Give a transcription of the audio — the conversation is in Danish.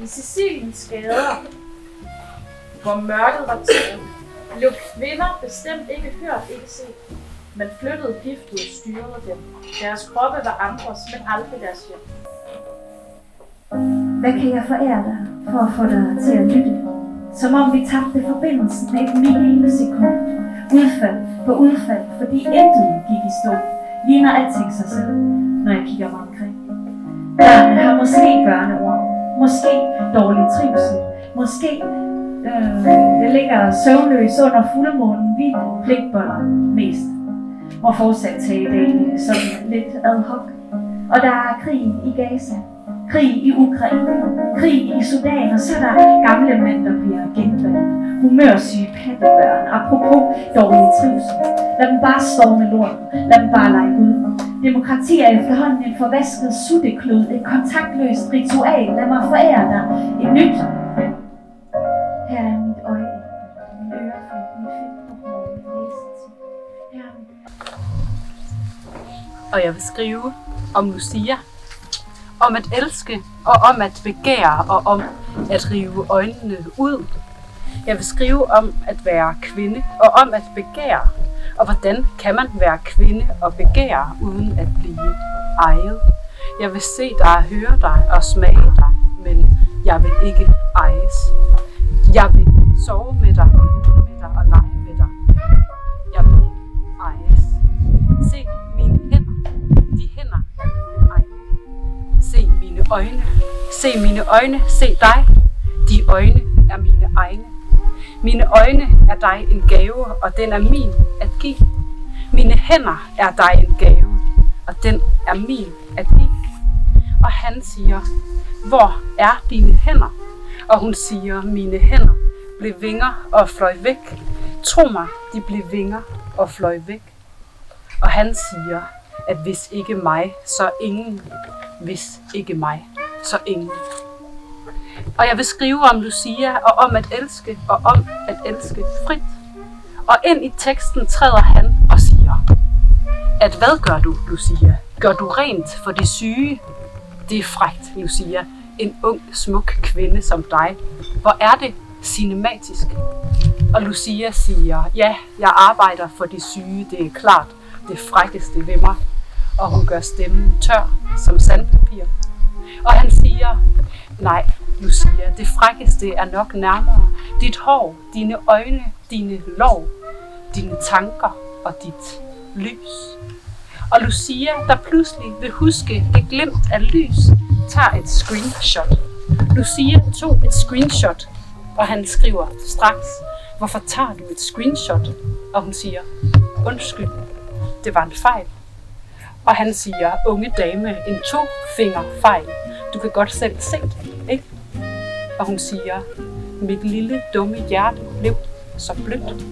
I Siciliens gader, hvor mørket var taget, blev kvinder bestemt ikke hørt, ikke set. Man flyttede, giftede og styrede dem. Deres kroppe var andres, men aldrig deres hjem. Hvad kan jeg forære dig for at få dig til at lytte? Som om vi tabte forbindelsen et millisekund. Udfald på udfald, fordi intet gik i stå. Ligner alting sig selv, når jeg kigger mig omkring. Børnene har måske børneord, måske dårlig trivsel, måske jeg ligger søvnløs under fuldmånen, vi pligtboller mest. Og fortsat tage dagen sådan lidt ad hoc. Og der er krig i Gaza, krig i Ukraine, krig i Sudan, og så er der gamle mænd, der bliver genvalgt. Humørsyge pattebørn, apropos dårlig trivsel. Lad dem bare storme lorten, lad dem bare lege ud. Demokrati er efterhånden en forvasket sutteklud, et kontaktløst ritual. Lad mig forære dig et nyt. Her er mit øje, min øreflip, min fedtprop, min næsetip. Her er mit... Og jeg vil skrive om Lucia, om at elske og om at begære og om at rive øjnene ud. Jeg vil skrive om at være kvinde og om at begære. Og hvordan kan man være kvinde og begære uden at blive ejet? Jeg vil se dig, høre dig og smage dig, men jeg vil ikke ejes. Jeg vil sove med dig, med dig og lege med dig. Jeg vil ikke ejes. Se mine hænder. De hænder er mine egne. Se mine øjne. Se mine øjne. Se dig. De øjne er mine egne. Mine øjne er dig en gave, og den er min at give. Mine hænder er dig en gave, og den er min at give. Og han siger, hvor er dine hænder? Og hun siger, mine hænder blev vinger og fløj væk. Tro mig, de blev vinger og fløj væk. Og han siger, at hvis ikke mig, så ingen. Hvis ikke mig, så ingen. Og jeg vil skrive om Lucia og om at elske og om at elske frit. Og ind i teksten træder han og siger, at hvad gør du, Lucia? Gør du rent for de syge? Det er frækt, Lucia. En ung, smuk kvinde som dig. Hvor er det cinematisk? Og Lucia siger, ja, jeg arbejder for de syge, det er klart det frækkeste ved mig. Og hun gør stemmen tør som sandpapir. Og han siger, nej, Lucia, det frækkeste er nok nærmere. Dit hår, dine øjne, dine lår, dine tanker og dit lys. Og Lucia, der pludselig vil huske det glimt af lys, tager et screenshot. Lucia tog et screenshot, og han skriver straks, hvorfor tager du et screenshot? Og hun siger, undskyld, det var en fejl. Og han siger, unge dame, en tofingerfejl. Du kan godt selv se det, ikke? Og hun siger, mit lille dumme hjerte blev så blødt.